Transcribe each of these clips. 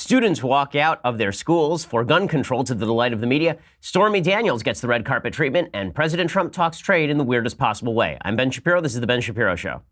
Students walk out of their schools for gun control to the delight of the media. Stormy Daniels gets the red carpet treatment, and President Trump talks trade in the weirdest possible way. I'm Ben Shapiro. This is The Ben Shapiro Show.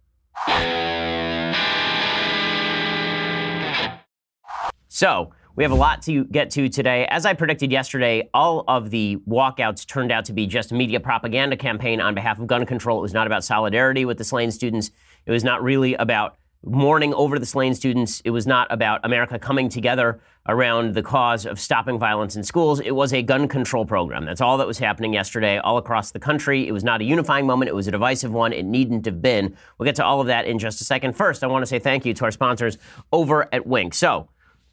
So, we have a lot to get to today. As I predicted yesterday, all of the walkouts turned out to be just a media propaganda campaign on behalf of gun control. It was not about solidarity with the slain students. It was not really about mourning over the slain students. It was not about America coming together around the cause of stopping violence in schools. It was a gun control program. That's all that was happening yesterday all across the country. It was not a unifying moment. It was a divisive one. It needn't have been. We'll get to all of that in just a second. First, I want to say thank you to our sponsors over at Wink. So,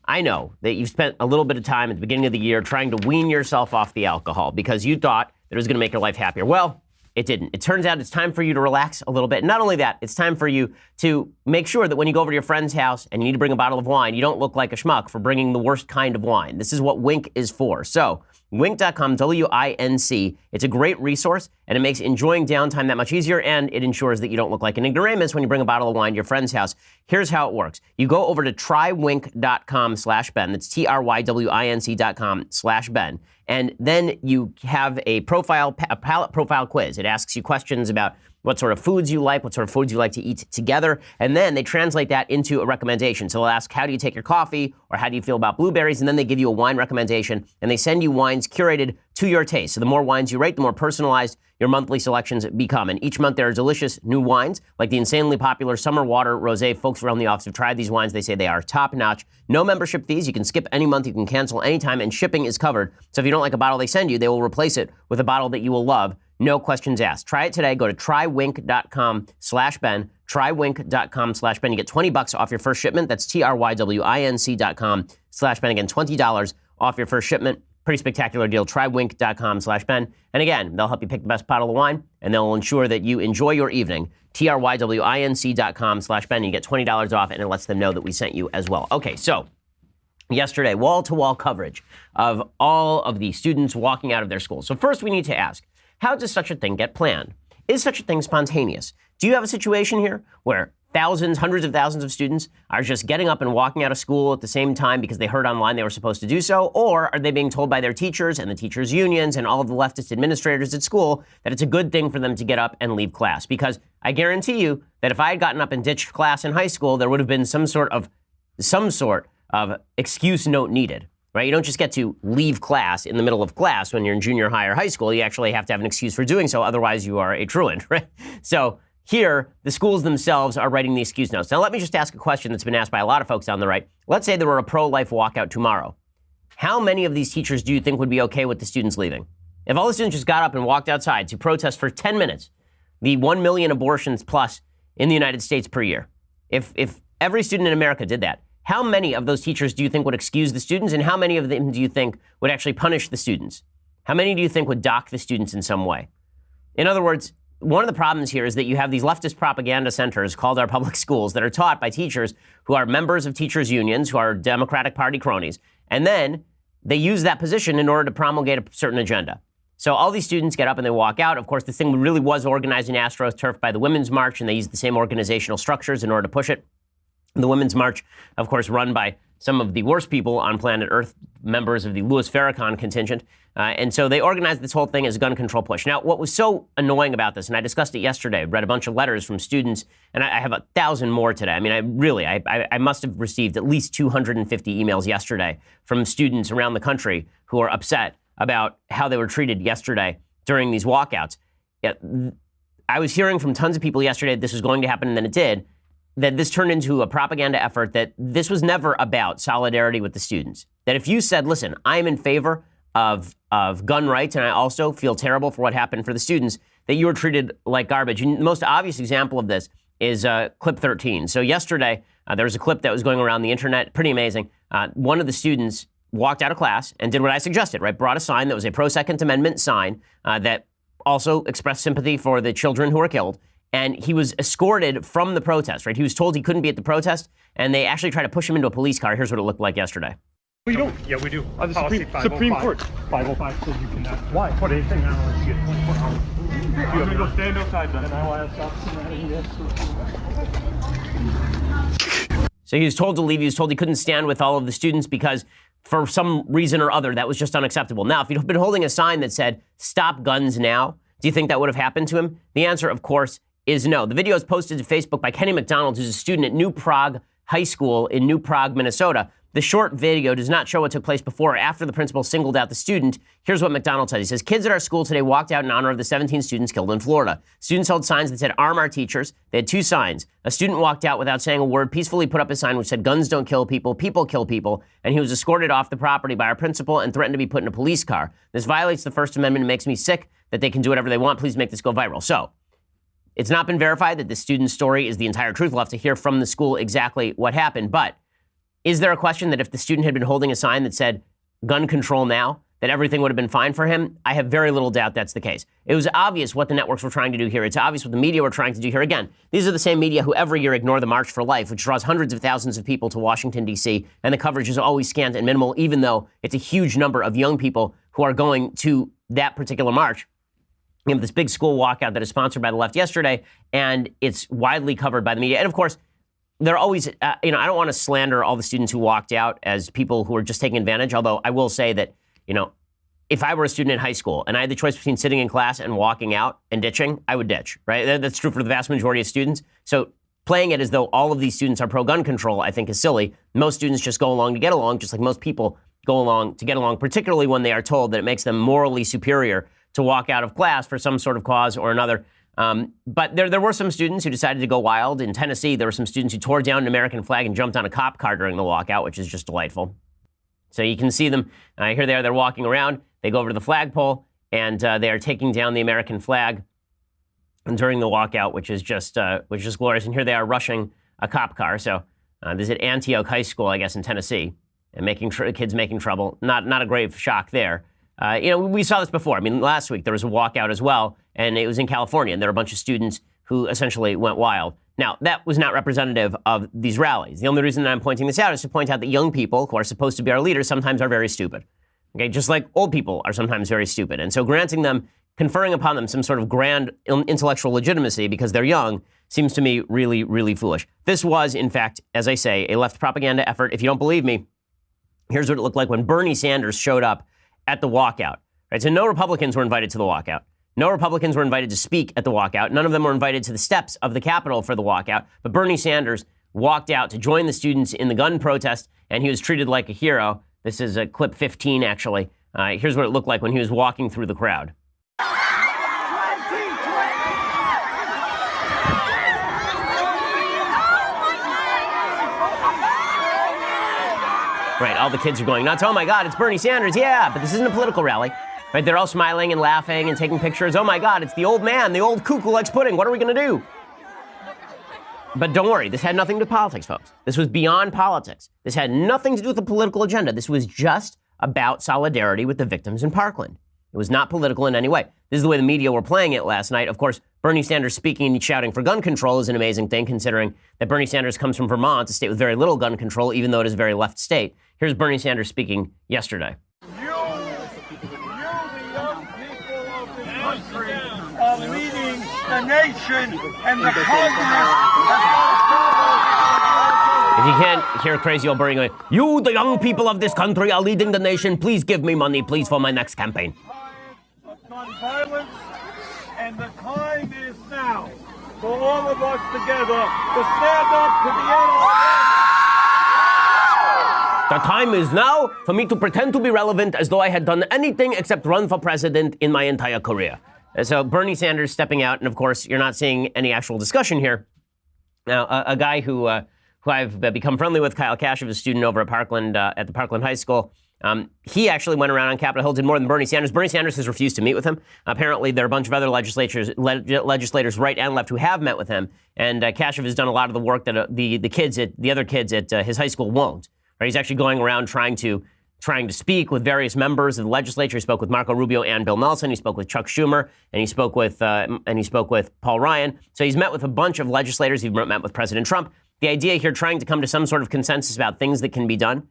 I know that you've spent a little bit of time at the beginning of the year trying to wean yourself off the alcohol because you thought that it was going to make your life happier. Well, it didn't. It turns out it's time for you to relax a little bit. And not only that, it's time for you to make sure that when you go over to your friend's house and you need to bring a bottle of wine, you don't look like a schmuck for bringing the worst kind of wine. This is what Wink is for. So, Wink.com, W-I-N-C. It's a great resource, and it makes enjoying downtime that much easier, and it ensures that you don't look like an ignoramus when you bring a bottle of wine to your friend's house. Here's how it works. You go over to trywink.com/Ben. That's TRYWINC.com/Ben. And then you have a palate profile quiz. It asks you questions about what sort of foods you like, what sort of foods you like to eat together. And then they translate that into a recommendation. So they'll ask, how do you take your coffee? Or how do you feel about blueberries? And then they give you a wine recommendation. And they send you wines curated to your taste. So the more wines you rate, the more personalized your monthly selections become. And each month there are delicious new wines, like the insanely popular Summer Water Rosé. Folks around the office have tried these wines. They say they are top-notch. No membership fees. You can skip any month. You can cancel anytime. And shipping is covered. So if you don't like a bottle they send you, they will replace it with a bottle that you will love. No questions asked. Try it today. Go to trywink.com/Ben. Trywink.com/Ben. You get $20 off your first shipment. That's TRYWINC.com/Ben. Again, $20 off your first shipment. Pretty spectacular deal. Trywink.com/Ben. And again, they'll help you pick the best bottle of wine, and they'll ensure that you enjoy your evening. TRYWINC.com/Ben. You get $20 off, and it lets them know that we sent you as well. Okay, so yesterday, wall-to-wall coverage of all of the students walking out of their schools. So first, we need to ask, how does such a thing get planned? Is such a thing spontaneous? Do you have a situation here where thousands, hundreds of thousands of students are just getting up and walking out of school at the same time because they heard online they were supposed to do so? Or are they being told by their teachers and the teachers' unions and all of the leftist administrators at school that it's a good thing for them to get up and leave class? Because I guarantee you that if I had gotten up and ditched class in high school, there would have been some sort of excuse note needed. Right? You don't just get to leave class in the middle of class when you're in junior high or high school. You actually have to have an excuse for doing so. Otherwise, you are a truant, right? So here, the schools themselves are writing the excuse notes. Now, let me just ask a question that's been asked by a lot of folks on the right. Let's say there were a pro-life walkout tomorrow. How many of these teachers do you think would be okay with the students leaving? If all the students just got up and walked outside to protest for 10 minutes, the 1 million abortions plus in the United States per year, if every student in America did that, how many of those teachers do you think would excuse the students, and how many of them do you think would actually punish the students? How many do you think would dock the students in some way? In other words, one of the problems here is that you have these leftist propaganda centers called our public schools that are taught by teachers who are members of teachers' unions, who are Democratic Party cronies, and then they use that position in order to promulgate a certain agenda. So all these students get up and they walk out. Of course, this thing really was organized in AstroTurf by the Women's March, and they used the same organizational structures in order to push it. The Women's March, of course, run by some of the worst people on planet Earth, members of the Louis Farrakhan contingent. And so they organized this whole thing as a gun control push. Now, what was so annoying about this, and I discussed it yesterday, I read a bunch of letters from students, and I have 1,000 more today. I mean, I must have received at least 250 emails yesterday from students around the country who are upset about how they were treated yesterday during these walkouts. I was hearing from tons of people yesterday that this was going to happen, and then it did. That this turned into a propaganda effort, that this was never about solidarity with the students. That if you said, listen, I'm in favor of gun rights, and I also feel terrible for what happened for the students, that you were treated like garbage. And the most obvious example of this is clip 13. So yesterday, there was a clip that was going around the internet, pretty amazing. One of the students walked out of class and did what I suggested, right? Brought a sign that was a pro-Second Amendment sign that also expressed sympathy for the children who were killed. And he was escorted from the protest, right? He was told he couldn't be at the protest, and they actually tried to push him into a police car. Here's what it looked like yesterday. We don't. Yeah, we do. The Supreme Court. 505 says you cannot. Why? Put anything on unless you get 24 hours. I'm going to go stand outside then. And I will ask So he was told to leave. He was told he couldn't stand with all of the students because for some reason or other, that was just unacceptable. Now, if he'd been holding a sign that said, "Stop guns now," do you think that would have happened to him? The answer, of course, is no. The video is posted to Facebook by Kenny McDonald, who's a student at New Prague High School in New Prague, Minnesota. The short video does not show what took place before or after the principal singled out the student. Here's what McDonald said. He says, kids at our school today walked out in honor of the 17 students killed in Florida. Students held signs that said, arm our teachers. They had two signs. A student walked out without saying a word, peacefully put up a sign which said, guns don't kill people, people kill people. And he was escorted off the property by our principal and threatened to be put in a police car. This violates the First Amendment and makes me sick that they can do whatever they want. Please make this go viral. So, it's not been verified that the student's story is the entire truth. We'll have to hear from the school exactly what happened. But is there a question that if the student had been holding a sign that said, gun control now, that everything would have been fine for him? I have very little doubt that's the case. It was obvious what the networks were trying to do here. It's obvious what the media were trying to do here. Again, these are the same media who every year ignore the March for Life, which draws hundreds of thousands of people to Washington, D.C., and the coverage is always scant and minimal, even though it's a huge number of young people who are going to that particular march. You have this big school walkout that is sponsored by the left yesterday, and it's widely covered by the media. And of course, they're always, I don't want to slander all the students who walked out as people who are just taking advantage, although I will say that, if I were a student in high school and I had the choice between sitting in class and walking out and ditching, I would ditch, right? That's true for the vast majority of students. So playing it as though all of these students are pro-gun control, I think is silly. Most students just go along to get along, just like most people go along to get along, particularly when they are told that it makes them morally superior to walk out of class for some sort of cause or another. But there were some students who decided to go wild. In Tennessee, there were some students who tore down an American flag and jumped on a cop car during the walkout, which is just delightful. So you can see them. Here they are. They're walking around. They go over to the flagpole, and they are taking down the American flag during the walkout, which is just glorious. And here they are rushing a cop car. So this is at Antioch High School, I guess, in Tennessee, and kids making trouble. Not a grave shock there. We saw this before. I mean, last week there was a walkout as well, and it was in California, and there were a bunch of students who essentially went wild. Now, that was not representative of these rallies. The only reason that I'm pointing this out is to point out that young people, who are supposed to be our leaders, sometimes are very stupid. Okay, just like old people are sometimes very stupid. And so conferring upon them some sort of grand intellectual legitimacy because they're young seems to me really, really foolish. This was, in fact, as I say, a left propaganda effort. If you don't believe me, here's what it looked like when Bernie Sanders showed up at the walkout. Right? So no Republicans were invited to the walkout. No Republicans were invited to speak at the walkout. None of them were invited to the steps of the Capitol for the walkout. But Bernie Sanders walked out to join the students in the gun protest, and he was treated like a hero. This is clip 15, actually. Here's what it looked like when he was walking through the crowd. Right, all the kids are going nuts. Oh my God, it's Bernie Sanders, yeah, but this isn't a political rally. Right, they're all smiling and laughing and taking pictures. Oh my God, it's the old man, the old kook who likes pudding. What are we gonna do? But don't worry, this had nothing to do with politics, folks. This was beyond politics. This had nothing to do with the political agenda. This was just about solidarity with the victims in Parkland. It was not political in any way. This is the way the media were playing it last night. Of course, Bernie Sanders speaking and shouting for gun control is an amazing thing, considering that Bernie Sanders comes from Vermont, a state with very little gun control, even though it is a very left state. Here's Bernie Sanders speaking yesterday. You, the young people of this country, are leading the nation and the Congress. If you can't hear crazy old Bernie going, you, the young people of this country, are leading the nation. Please give me money, please, for my next campaign. Nonviolence, and the time is now for all of us together to stand up to the NRA. The time is now for me to pretend to be relevant as though I had done anything except run for president in my entire career. So Bernie Sanders stepping out, and of course, you're not seeing any actual discussion here. Now, a guy who I've become friendly with, Kyle Kashev, a student over at Parkland, at the Parkland High School. He actually went around on Capitol Hill, did more than Bernie Sanders. Bernie Sanders has refused to meet with him. Apparently, there are a bunch of other legislators, right and left, who have met with him. And Kashev has done a lot of the work that the other kids at his high school won't. Right? He's actually going around trying to speak with various members of the legislature. He spoke with Marco Rubio and Bill Nelson. He spoke with Chuck Schumer, and he spoke with Paul Ryan. So he's met with a bunch of legislators. He's met with President Trump. The idea here, trying to come to some sort of consensus about things that can be done.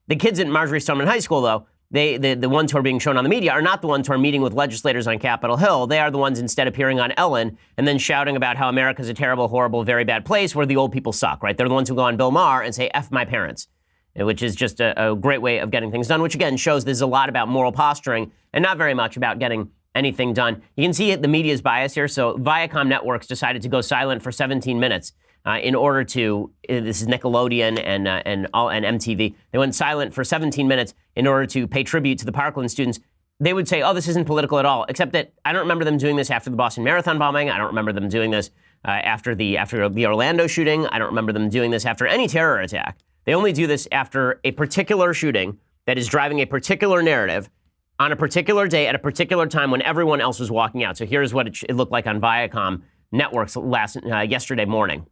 The kids at Marjorie Stoneman High School, though, the ones who are being shown on the media are not the ones who are meeting with legislators on Capitol Hill. They are the ones instead appearing on Ellen and then shouting about how America's a terrible, horrible, very bad place where the old people suck, right? They're the ones who go on Bill Maher and say, F my parents, which is just a great way of getting things done, which again shows there's a lot about moral posturing and not very much about getting anything done. You can see the media's bias here. So Viacom Networks decided to go silent for 17 minutes in order to, this is Nickelodeon and MTV. They went silent for 17 minutes in order to pay tribute to the Parkland students. They would say, oh, this isn't political at all, except that I don't remember them doing this after the Boston Marathon bombing. I don't remember them doing this after the Orlando shooting. I don't remember them doing this after any terror attack. They only do this after a particular shooting that is driving a particular narrative on a particular day at a particular time when everyone else was walking out. So here's what it looked like on Viacom Networks yesterday morning.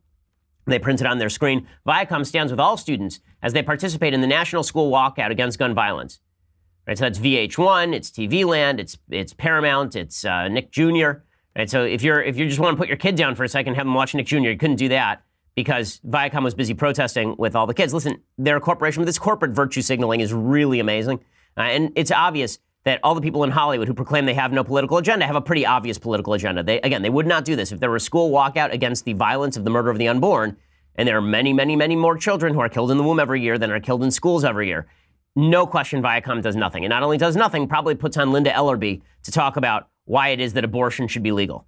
They printed on their screen, Viacom stands with all students as they participate in the National School Walkout against gun violence. Right, so that's VH1, it's TV Land, it's Paramount, it's Nick Jr. Right, so if you just want to put your kid down for a second and have them watch Nick Jr., you couldn't do that because Viacom was busy protesting with all the kids. Listen, they're a corporation, but this corporate virtue signaling is really amazing. And it's obvious that all the people in Hollywood who proclaim they have no political agenda have a pretty obvious political agenda. They would not do this. If there were a school walkout against the violence of the murder of the unborn, and there are many, many, many more children who are killed in the womb every year than are killed in schools every year, no question Viacom does nothing. And not only does nothing, probably puts on Linda Ellerby to talk about why it is that abortion should be legal.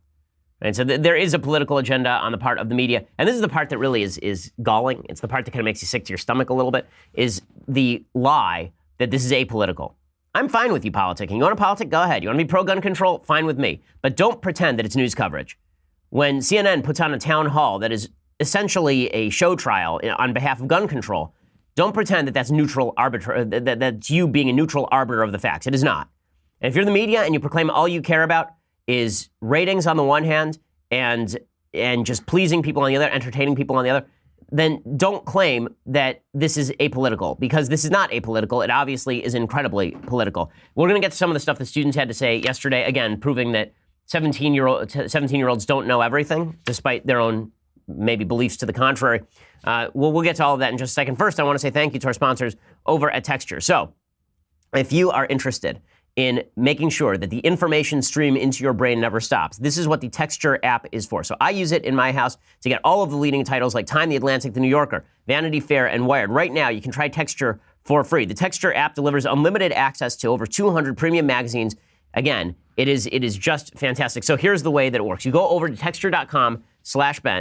And so there is a political agenda on the part of the media. And this is the part that really is galling. It's the part that kind of makes you sick to your stomach a little bit, is the lie that this is apolitical. I'm fine with you politicking. You want to politic? Go ahead. You want to be pro-gun control? Fine with me. But don't pretend that it's news coverage. When CNN puts on a town hall that is essentially a show trial on behalf of gun control, don't pretend that that's neutral arbiter, that's you being a neutral arbiter of the facts. It is not. And if you're the media and you proclaim all you care about is ratings on the one hand and just pleasing people on the other, entertaining people on the other, then don't claim that this is apolitical, because this is not apolitical. It obviously is incredibly political. We're going to get to some of the stuff the students had to say yesterday, again, proving that 17-year-olds don't know everything, despite their own maybe beliefs to the contrary. We'll get to all of that in just a second. First, I want to say thank you to our sponsors over at Texture. So if you are interested in making sure that the information stream into your brain never stops, this is what the Texture app is for. So I use it in my house to get all of the leading titles like Time, The Atlantic, The New Yorker, Vanity Fair, and Wired. Right now, you can try Texture for free. The Texture app delivers unlimited access to over 200 premium magazines. Again, it is just fantastic. So here's the way that it works. You go over to texture.com/Ben,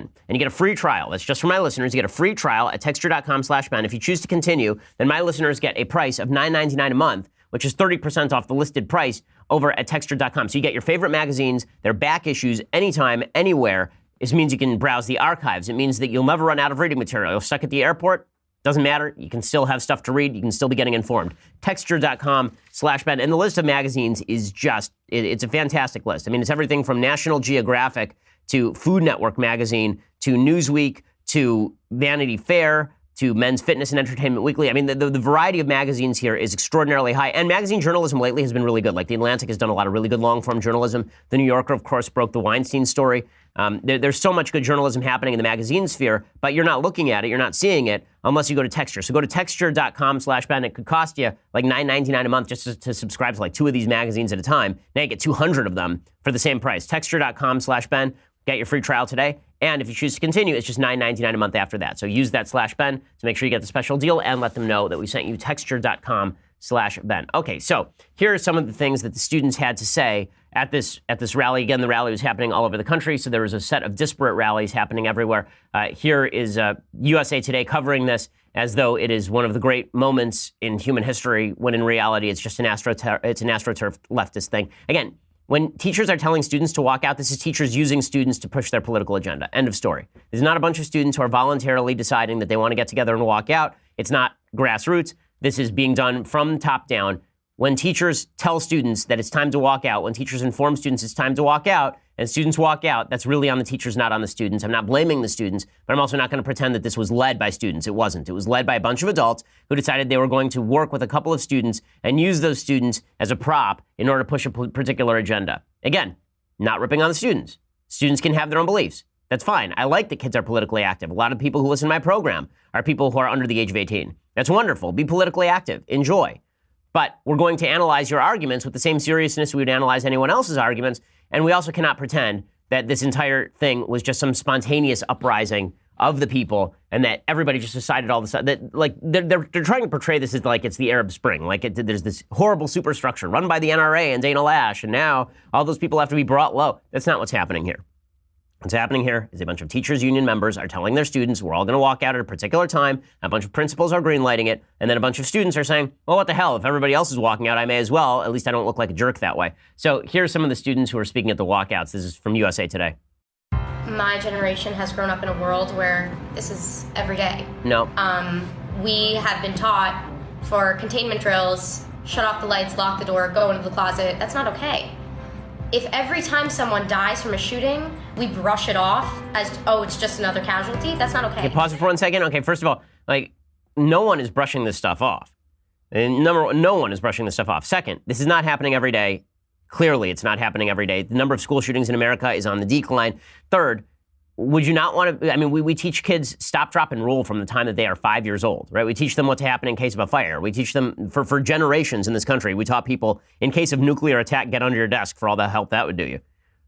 and you get a free trial. That's just for my listeners. You get a free trial at texture.com/Ben. If you choose to continue, then my listeners get a price of $9.99 a month, which is 30% off the listed price over at texture.com. So you get your favorite magazines, their back issues, anytime, anywhere. This means you can browse the archives. It means that you'll never run out of reading material. You're stuck at the airport, doesn't matter. You can still have stuff to read. You can still be getting informed. Texture.com/Ben. And the list of magazines is just, it's a fantastic list. I mean, it's everything from National Geographic to Food Network magazine to Newsweek to Vanity Fair to Men's Fitness and Entertainment Weekly. I mean, the variety of magazines here is extraordinarily high. And magazine journalism lately has been really good. Like The Atlantic has done a lot of really good long-form journalism. The New Yorker, of course, broke the Weinstein story. There's so much good journalism happening in the magazine sphere, but you're not looking at it, you're not seeing it unless you go to Texture. So go to texture.com/Ben. It could cost you like $9.99 a month just to subscribe to like 2 of these magazines at a time. Now you get 200 of them for the same price. Texture.com/Ben. Get your free trial today. And if you choose to continue, it's just $9.99 a month after that. So use that /Ben to make sure you get the special deal and let them know that we sent you texture.com/Ben. Okay, so here are some of the things that the students had to say at this rally. Again, the rally was happening all over the country, so there was a set of disparate rallies happening everywhere. Here is USA Today covering this as though it is one of the great moments in human history, when in reality it's just an astroturf leftist thing. Again, when teachers are telling students to walk out, this is teachers using students to push their political agenda. End of story. This is not a bunch of students who are voluntarily deciding that they want to get together and walk out. It's not grassroots. This is being done from top down. When teachers tell students that it's time to walk out, when teachers inform students it's time to walk out, and students walk out, that's really on the teachers, not on the students. I'm not blaming the students, but I'm also not going to pretend that this was led by students. It wasn't. It was led by a bunch of adults who decided they were going to work with a couple of students and use those students as a prop in order to push a particular agenda. Again, not ripping on the students. Students can have their own beliefs. That's fine. I like that kids are politically active. A lot of people who listen to my program are people who are under the age of 18. That's wonderful. Be politically active. Enjoy. But we're going to analyze your arguments with the same seriousness we would analyze anyone else's arguments. And we also cannot pretend that this entire thing was just some spontaneous uprising of the people and that everybody just decided all of a sudden that, like, they're trying to portray this as like it's the Arab Spring. Like there's this horrible superstructure run by the NRA and Dana Lash, and now all those people have to be brought low. That's not what's happening here. What's happening here is a bunch of teachers' union members are telling their students we're all going to walk out at a particular time. A bunch of principals are greenlighting it. And then a bunch of students are saying, well, what the hell? If everybody else is walking out, I may as well. At least I don't look like a jerk that way. So here's some of the students who are speaking at the walkouts. This is from USA Today. My generation has grown up in a world where this is every day. No. We have been taught for containment drills, shut off the lights, lock the door, go into the closet. That's not okay. If every time someone dies from a shooting, we brush it off as, oh, it's just another casualty, that's not okay. Okay, pause it for 1 second. Okay, first of all, like, no one is brushing this stuff off. And number one, no one is brushing this stuff off. Second, this is not happening every day. Clearly, it's not happening every day. The number of school shootings in America is on the decline. Third, would you not want to, I mean, we teach kids stop, drop, and roll from the time that they are 5 years old, right? We teach them what to happen in case of a fire. We teach them, for generations in this country, we taught people, in case of nuclear attack, get under your desk for all the help that would do you,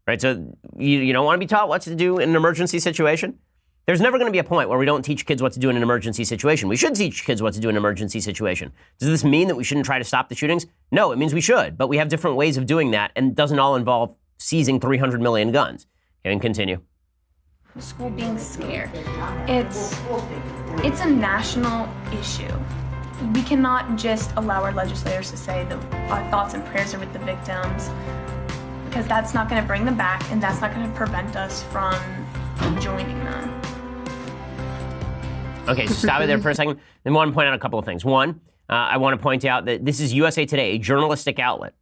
right? So you don't want to be taught what to do in an emergency situation? There's never going to be a point where we don't teach kids what to do in an emergency situation. We should teach kids what to do in an emergency situation. Does this mean that we shouldn't try to stop the shootings? No, it means we should, but we have different ways of doing that, and it doesn't all involve seizing 300 million guns. Okay, and continue. School being scared. It's a national issue. We cannot just allow our legislators to say that our thoughts and prayers are with the victims, because that's not going to bring them back, and that's not going to prevent us from joining them. Okay, so stop it there for a second. Then I want to point out a couple of things. One, I want to point out that this is USA Today, a journalistic outlet,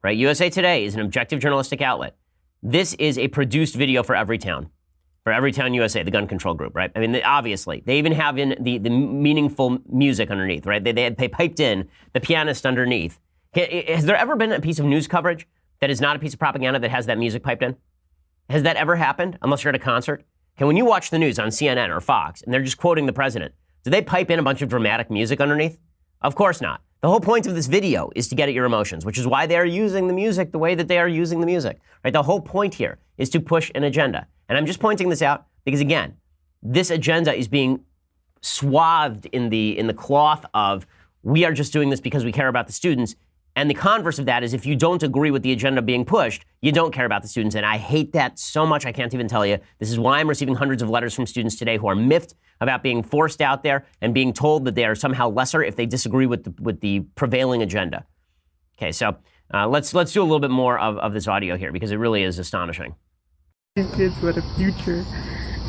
right? USA Today is an objective journalistic outlet. This is a produced video for Everytown. For Everytown USA, the gun control group, right? I mean, obviously, they even have in the meaningful music underneath, right? They piped in the pianist underneath. Has there ever been a piece of news coverage that is not a piece of propaganda that has that music piped in? Has that ever happened, unless you're at a concert? Okay, when you watch the news on CNN or Fox, and they're just quoting the president, do they pipe in a bunch of dramatic music underneath? Of course not. The whole point of this video is to get at your emotions, which is why they are using the music the way that they are using the music, right? The whole point here is to push an agenda. And I'm just pointing this out because, again, this agenda is being swathed in the cloth of we are just doing this because we care about the students. And the converse of that is if you don't agree with the agenda being pushed, you don't care about the students. And I hate that so much, I can't even tell you. This is why I'm receiving hundreds of letters from students today who are miffed about being forced out there and being told that they are somehow lesser if they disagree with the prevailing agenda. Okay, so let's do a little bit more of this audio here because it really is astonishing. Kids with a future,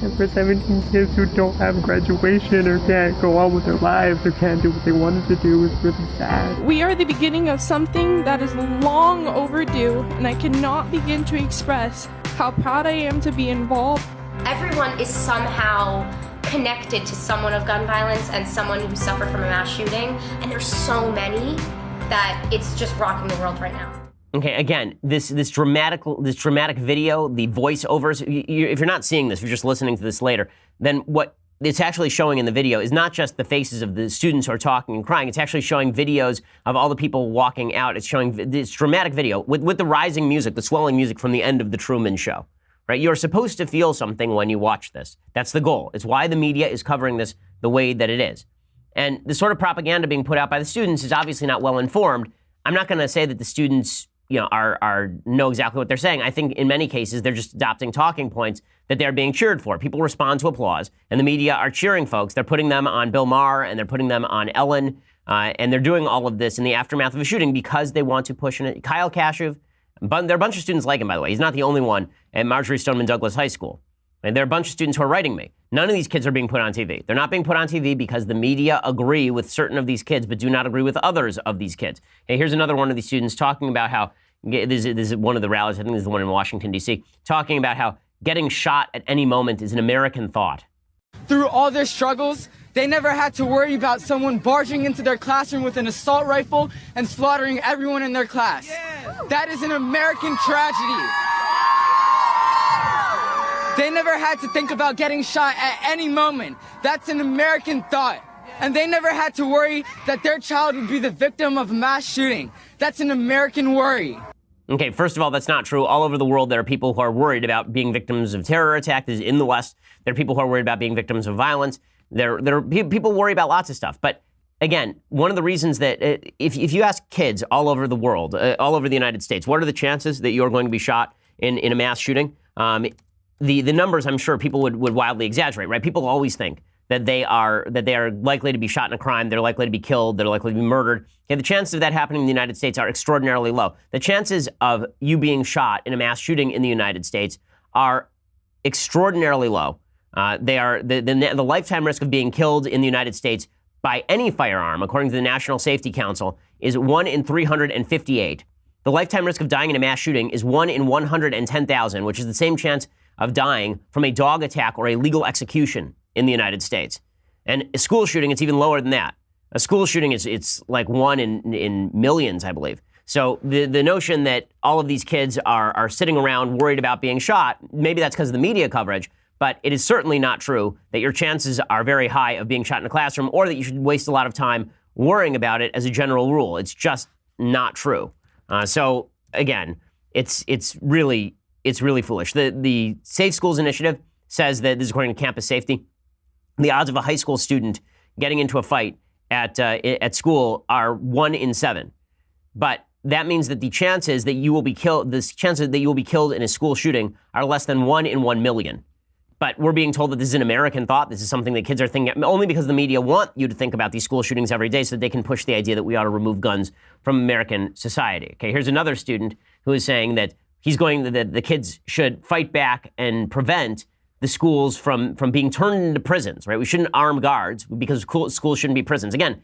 and for 17 kids who don't have graduation or can't go on with their lives or can't do what they wanted to do is really sad. We are the beginning of something that is long overdue, and I cannot begin to express how proud I am to be involved. Everyone is somehow connected to someone of gun violence and someone who suffered from a mass shooting, and there's so many that it's just rocking the world right now. Okay, again, this dramatic video, the voiceovers, if you're not seeing this, if you're just listening to this later, then what it's actually showing in the video is not just the faces of the students who are talking and crying, it's actually showing videos of all the people walking out. It's showing this dramatic video with the rising music, the swelling music from the end of the Truman Show, right? You're supposed to feel something when you watch this. That's the goal. It's why the media is covering this the way that it is. And the sort of propaganda being put out by the students is obviously not well informed. I'm not going to say that the students know exactly what they're saying. I think in many cases, they're just adopting talking points that they're being cheered for. People respond to applause, and the media are cheering folks. They're putting them on Bill Maher, and they're putting them on Ellen, and they're doing all of this in the aftermath of a shooting because they want to push it. Kyle Kashuv, there are a bunch of students like him, by the way. He's not the only one at Marjorie Stoneman Douglas High School. And there are a bunch of students who are writing me. None of these kids are being put on TV. They're not being put on TV because the media agree with certain of these kids, but do not agree with others of these kids. Hey, here's another one of these students talking about how, this is one of the rallies, I think this is the one in Washington, D.C., talking about how getting shot at any moment is an American thought. Through all their struggles, they never had to worry about someone barging into their classroom with an assault rifle and slaughtering everyone in their class. Yeah. That is an American tragedy. They never had to think about getting shot at any moment. That's an American thought. and they never had to worry that their child would be the victim of a mass shooting. That's an American worry. Okay, first of all, that's not true. All over the world, there are people who are worried about being victims of terror attacks. In the West, there are people who are worried about being victims of violence. There are people worry about lots of stuff. But again, one of the reasons that if you ask kids all over the world, all over the United States, what are the chances that you're going to be shot in a mass shooting? The numbers, I'm sure people would wildly exaggerate, right? People always think that they are likely to be shot in a crime, they're likely to be killed, they're likely to be murdered. Okay, the chances of that happening in the United States are extraordinarily low. The chances of you being shot in a mass shooting in the United States are extraordinarily low. The lifetime risk of being killed in the United States by any firearm, according to the National Safety Council, is 1 in 358. The lifetime risk of dying in a mass shooting is 1 in 110,000, which is the same chance of dying from a dog attack or a legal execution in the United States. And a school shooting, it's even lower than that. A school shooting it's like 1 in millions, I believe. So the notion that all of these kids are sitting around worried about being shot, maybe that's because of the media coverage, but it is certainly not true that your chances are very high of being shot in a classroom or that you should waste a lot of time worrying about it as a general rule. It's just not true. So again, it's really foolish. The Safe Schools Initiative says that, this is according to Campus Safety, the odds of a high school student getting into a fight at school are 1 in 7. But that means that the chances that you will be killed, in a school shooting are less than 1 in 1 million. But we're being told that this is an American thought. This is something that kids are thinking, only because the media want you to think about these school shootings every day so that they can push the idea that we ought to remove guns from American society. Okay, here's another student who is saying that the kids should fight back and prevent the schools from being turned into prisons, right? We shouldn't arm guards because schools shouldn't be prisons. Again,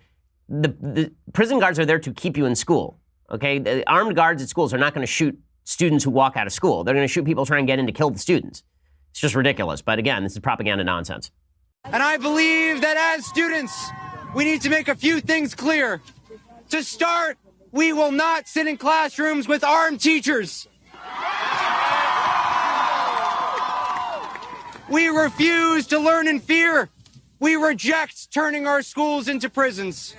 the prison guards are there to keep you in school, okay? The armed guards at schools are not going to shoot students who walk out of school. They're going to shoot people trying to get in to kill the students. It's just ridiculous. But again, this is propaganda nonsense. And I believe that as students, we need to make a few things clear. To start, we will not sit in classrooms with armed teachers. We refuse to learn in fear. We reject turning our schools into prisons.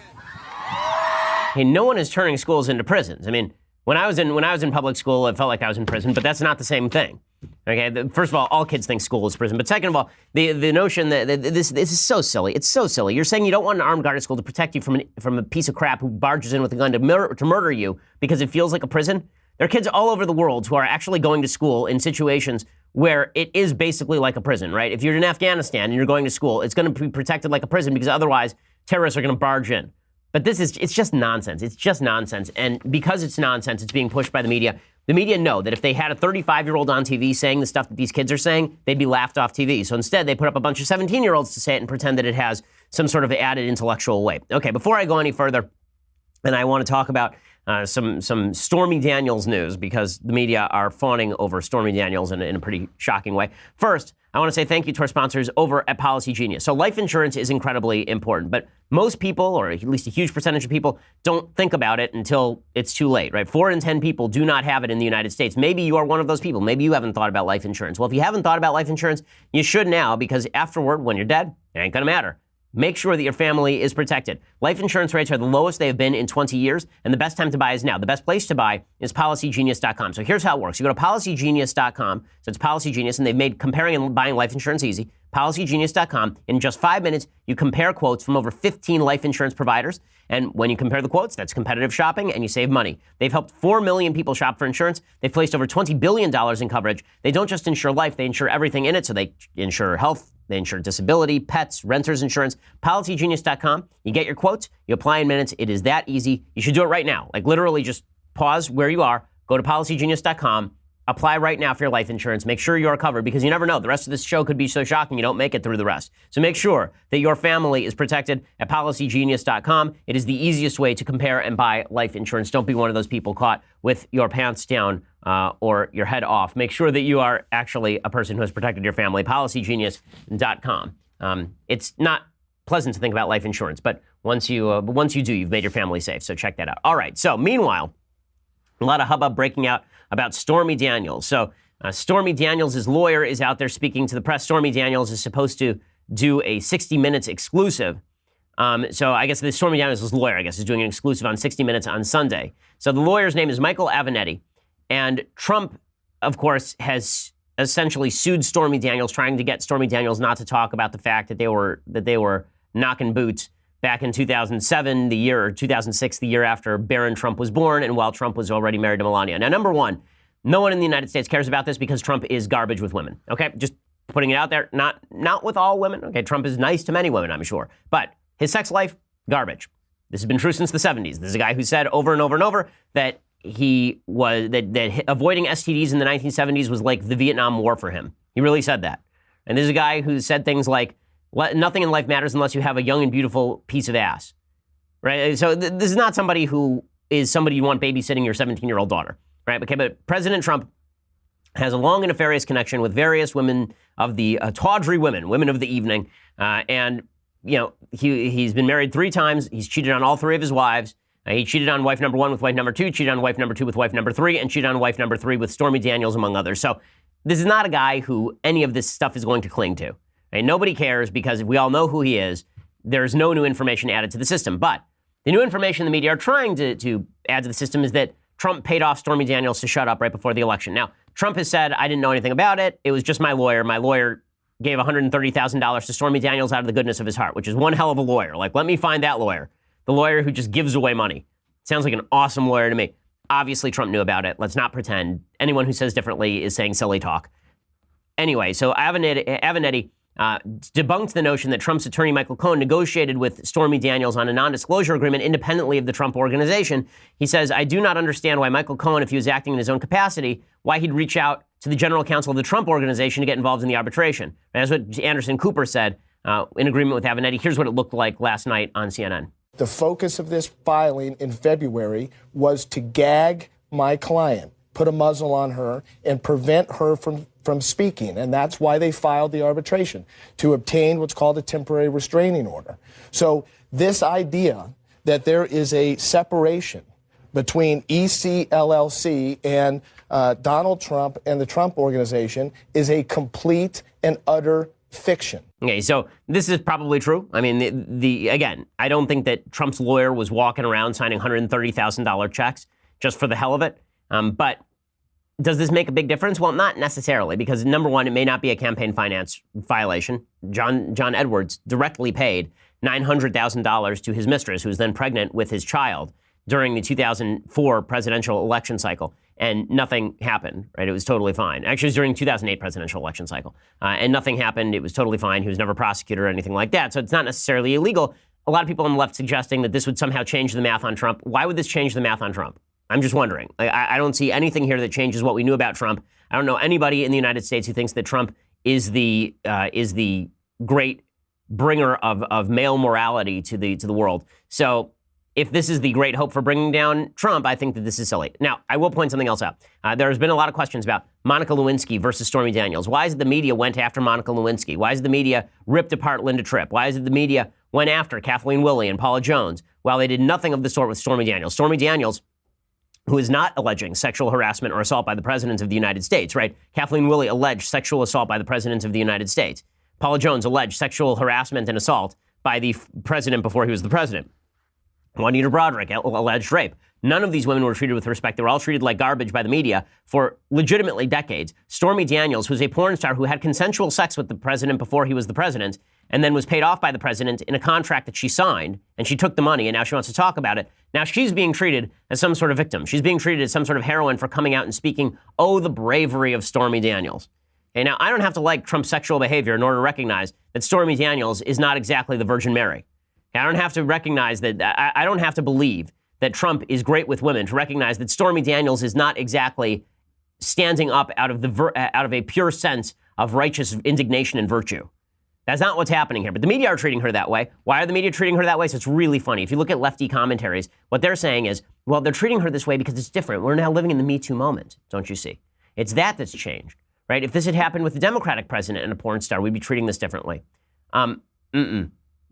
Hey, no one is turning schools into prisons. I mean, when I was in public school, it felt like I was in prison, but that's not the same thing. Okay, first of all kids think school is prison. But second of all, the notion that this is so silly. It's so silly. You're saying you don't want an armed guard at school to protect you from a piece of crap who barges in with a gun to murder you because it feels like a prison. There are kids all over the world who are actually going to school in situations where it is basically like a prison, right? If you're in Afghanistan and you're going to school, it's going to be protected like a prison because otherwise terrorists are going to barge in. But it's just nonsense. It's just nonsense. And because it's nonsense, it's being pushed by the media. The media know that if they had a 35-year-old on TV saying the stuff that these kids are saying, they'd be laughed off TV. So instead, they put up a bunch of 17-year-olds to say it and pretend that it has some sort of added intellectual weight. Okay, before I go any further, and I want to talk about some Stormy Daniels news because the media are fawning over Stormy Daniels in a pretty shocking way. First, I want to say thank you to our sponsors over at Policy Genius. So life insurance is incredibly important, but most people, or at least a huge percentage of people, don't think about it until it's too late, right? 4 in 10 people do not have it in the United States. Maybe you are one of those people. Maybe you haven't thought about life insurance. Well, if you haven't thought about life insurance, you should now because afterward, when you're dead, it ain't gonna matter. Make sure that your family is protected. Life insurance rates are the lowest they have been in 20 years, and the best time to buy is now. The best place to buy is PolicyGenius.com. So here's how it works. You go to PolicyGenius.com, so it's Policy Genius, and they've made comparing and buying life insurance easy. PolicyGenius.com. In just 5 minutes, you compare quotes from over 15 life insurance providers, and when you compare the quotes, that's competitive shopping, and you save money. They've helped 4 million people shop for insurance. They've placed over $20 billion in coverage. They don't just insure life, they insure everything in it, so they insure health, they insure disability, pets, renters insurance. PolicyGenius.com. You get your quotes, you apply in minutes. It is that easy. You should do it right now. Like literally just pause where you are, go to PolicyGenius.com, apply right now for your life insurance. Make sure you're covered because you never know. The rest of this show could be so shocking you don't make it through the rest. So make sure that your family is protected at PolicyGenius.com. It is the easiest way to compare and buy life insurance. Don't be one of those people caught with your pants down or your head off. Make sure that you are actually a person who has protected your family. PolicyGenius.com. It's not pleasant to think about life insurance, but once you do, you've made your family safe. So check that out. All right. So meanwhile, a lot of hubbub breaking out about Stormy Daniels. So Stormy Daniels' lawyer is out there speaking to the press. Stormy Daniels is supposed to do a 60 Minutes exclusive So I guess the Stormy Daniels' lawyer, I guess, is doing an exclusive on 60 Minutes on Sunday. So the lawyer's name is Michael Avenatti. And Trump, of course, has essentially sued Stormy Daniels, trying to get Stormy Daniels not to talk about the fact that they were knocking boots back in 2007, the year, or 2006, the year after Barron Trump was born, and while Trump was already married to Melania. Now, number one, no one in the United States cares about this because Trump is garbage with women. Okay, just putting it out there. Not with all women. Okay, Trump is nice to many women, I'm sure, but his sex life, garbage. This has been true since the 70s. This is a guy who said over and over and over that that avoiding STDs in the 1970s was like the Vietnam War for him. He really said that. And this is a guy who said things like, nothing in life matters unless you have a young and beautiful piece of ass. Right? So this is not somebody who is somebody you want babysitting your 17-year-old daughter. Right? Okay, but President Trump has a long and nefarious connection with various women of the tawdry women of the evening. And, you know, he's been married 3 times. He's cheated on all 3 of his wives. He cheated on wife number 1 with wife number 2, cheated on wife number 2 with wife number 3, and cheated on wife number 3 with Stormy Daniels, among others. So this is not a guy who any of this stuff is going to cling to. And nobody cares because we all know who he is. There's no new information added to the system. But the new information the media are trying to add to the system is that Trump paid off Stormy Daniels to shut up right before the election. Now, Trump has said, I didn't know anything about it. It was just my lawyer. My lawyer gave $130,000 to Stormy Daniels out of the goodness of his heart, which is one hell of a lawyer. Like, let me find that lawyer. The lawyer who just gives away money. Sounds like an awesome lawyer to me. Obviously, Trump knew about it. Let's not pretend. Anyone who says differently is saying silly talk. Anyway, so Avenatti debunked the notion that Trump's attorney, Michael Cohen, negotiated with Stormy Daniels on a non-disclosure agreement independently of the Trump organization. He says, I do not understand why Michael Cohen, if he was acting in his own capacity, why he'd reach out to the general counsel of the Trump organization to get involved in the arbitration. And that's what Anderson Cooper said in agreement with Avenatti. Here's what it looked like last night on CNN. The focus of this filing in February was to gag my client, put a muzzle on her, and prevent her from speaking. And that's why they filed the arbitration, to obtain what's called a temporary restraining order. So this idea that there is a separation between EC LLC and Donald Trump and the Trump organization is a complete and utter fiction. Okay, so this is probably true. I mean, again, I don't think that Trump's lawyer was walking around signing $130,000 checks just for the hell of it. But does this make a big difference? Well, not necessarily, because number one, it may not be a campaign finance violation. John Edwards directly paid $900,000 to his mistress, who was then pregnant with his child, during the 2004 presidential election cycle, and nothing happened, right? It was totally fine. Actually, it was during the 2008 presidential election cycle, and nothing happened. It was totally fine. He was never prosecuted or anything like that, so it's not necessarily illegal. A lot of people on the left suggesting that this would somehow change the math on Trump. Why would this change the math on Trump? I'm just wondering. I don't see anything here that changes what we knew about Trump. I don't know anybody in the United States who thinks that Trump is the great bringer of male morality to the world. So if this is the great hope for bringing down Trump, I think that this is silly. Now, I will point something else out. There has been a lot of questions about Monica Lewinsky versus Stormy Daniels. Why is it the media went after Monica Lewinsky? Why is it the media ripped apart Linda Tripp? Why is it the media went after Kathleen Willey and Paula Jones while they did nothing of the sort with Stormy Daniels? Stormy Daniels, who is not alleging sexual harassment or assault by the president of the United States, right? Kathleen Willey alleged sexual assault by the president of the United States. Paula Jones alleged sexual harassment and assault by the president before he was the president. Juanita Broaddrick alleged rape. None of these women were treated with respect. They were all treated like garbage by the media for legitimately decades. Stormy Daniels, who's a porn star who had consensual sex with the president before he was the president, and then was paid off by the president in a contract that she signed, and she took the money, and now she wants to talk about it. Now she's being treated as some sort of victim. She's being treated as some sort of heroine for coming out and speaking, oh, the bravery of Stormy Daniels. Okay, now I don't have to like Trump's sexual behavior in order to recognize that Stormy Daniels is not exactly the Virgin Mary. I don't have to recognize that, I don't have to believe that Trump is great with women to recognize that Stormy Daniels is not exactly standing up out of a pure sense of righteous indignation and virtue. That's not what's happening here. But the media are treating her that way. Why are the media treating her that way? So it's really funny. If you look at lefty commentaries, what they're saying is, well, they're treating her this way because it's different. We're now living in the Me Too moment, don't you see? It's that's changed, right? If this had happened with a Democratic president and a porn star, we'd be treating this differently.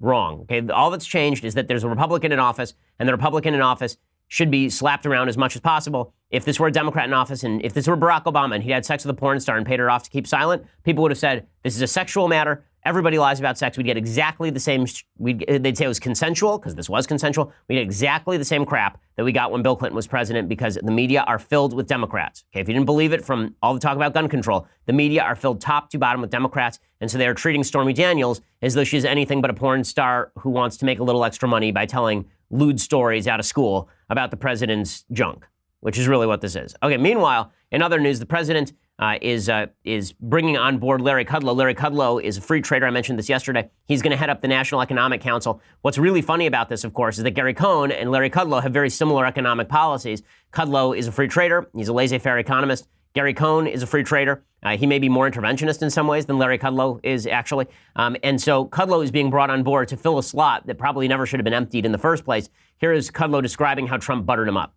Wrong. Okay, all that's changed is that there's a Republican in office, and the Republican in office should be slapped around as much as possible. If this were a Democrat in office, and if this were Barack Obama and he had sex with a porn star and paid her off to keep silent, people would have said, this is a sexual matter, Everybody lies about sex. We'd get exactly the same. They'd say it was consensual because this was consensual. We'd get exactly the same crap that we got when Bill Clinton was president because the media are filled with Democrats. Okay, if you didn't believe it from all the talk about gun control, the media are filled top to bottom with Democrats, and so they are treating Stormy Daniels as though she's anything but a porn star who wants to make a little extra money by telling lewd stories out of school about the president's junk, which is really what this is. Okay, meanwhile, in other news, the president is bringing on board Larry Kudlow. Larry Kudlow is a free trader. I mentioned this yesterday. He's going to head up the National Economic Council. What's really funny about this, of course, is that Gary Cohn and Larry Kudlow have very similar economic policies. Kudlow is a free trader. He's a laissez-faire economist. Gary Cohn is a free trader. He may be more interventionist in some ways than Larry Kudlow is actually. And so Kudlow is being brought on board to fill a slot that probably never should have been emptied in the first place. Here is Kudlow describing how Trump buttered him up.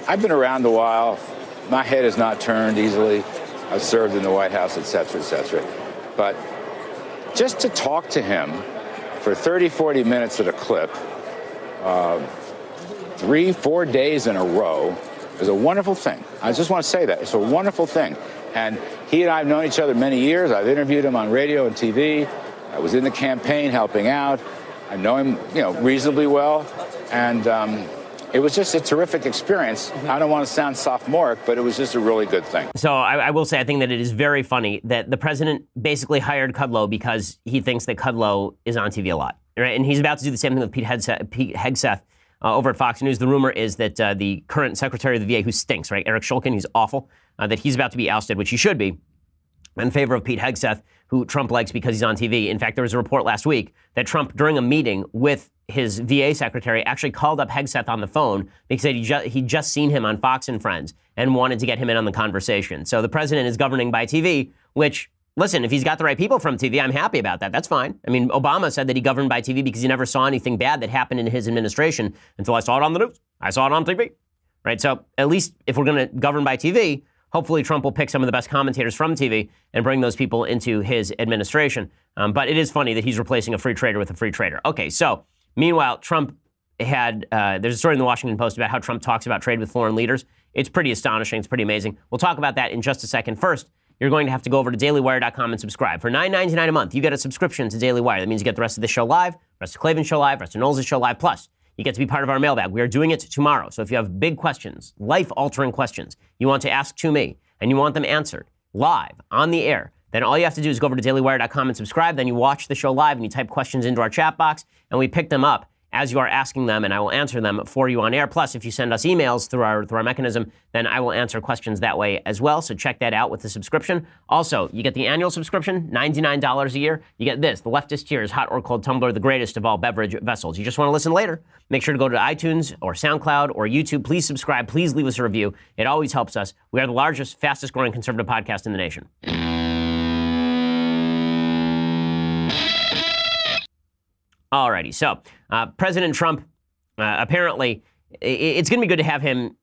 I've been around a while. My head has not turned easily. I've served in the White House, et cetera, et cetera. But just to talk to him for 30, 40 minutes at a clip, 3-4 days in a row is a wonderful thing. I just want to say that. It's a wonderful thing. And he and I have known each other many years. I've interviewed him on radio and TV. I was in the campaign helping out. I know him, reasonably well. And it was just a terrific experience. I don't want to sound sophomoric, but it was just a really good thing. So I will say, I think that it is very funny that the president basically hired Kudlow because he thinks that Kudlow is on TV a lot, right? And he's about to do the same thing with Pete Hegseth over at Fox News. The rumor is that the current secretary of the VA, who stinks, right, Eric Shulkin, he's awful, that he's about to be ousted, which he should be, in favor of Pete Hegseth, who Trump likes because he's on TV. In fact, there was a report last week that Trump, during a meeting with his VA secretary, actually called up Hegseth on the phone because he'd just seen him on Fox and Friends and wanted to get him in on the conversation. So the president is governing by TV, which, listen, if he's got the right people from TV, I'm happy about that. That's fine. I mean, Obama said that he governed by TV because he never saw anything bad that happened in his administration until I saw it on the news. I saw it on TV, right? So at least if we're going to govern by TV, hopefully Trump will pick some of the best commentators from TV and bring those people into his administration. But it is funny that he's replacing a free trader with a free trader. Okay, so meanwhile, Trump had, there's a story in the Washington Post about how Trump talks about trade with foreign leaders. It's pretty astonishing. It's pretty amazing. We'll talk about that in just a second. First, you're going to have to go over to dailywire.com and subscribe. For $9.99 a month, you get a subscription to Daily Wire. That means you get the rest of the show live, the rest of Klavan's show live, the rest of Knowles' show live, plus you get to be part of our mailbag. We are doing it tomorrow. So if you have big questions, life-altering questions you want to ask to me, and you want them answered live on the air, then all you have to do is go over to dailywire.com and subscribe. Then you watch the show live and you type questions into our chat box, and we pick them up as you are asking them, and I will answer them for you on air. Plus, if you send us emails through our mechanism, then I will answer questions that way as well. So check that out with the subscription. Also, you get the annual subscription, $99 a year. You get this, the leftist tears, hot or cold tumbler, the greatest of all beverage vessels. You just want to listen later? Make sure to go to iTunes or SoundCloud or YouTube. Please subscribe. Please leave us a review. It always helps us. We are the largest, fastest growing conservative podcast in the nation. Alrighty, so President Trump, apparently, it's going to be good to have him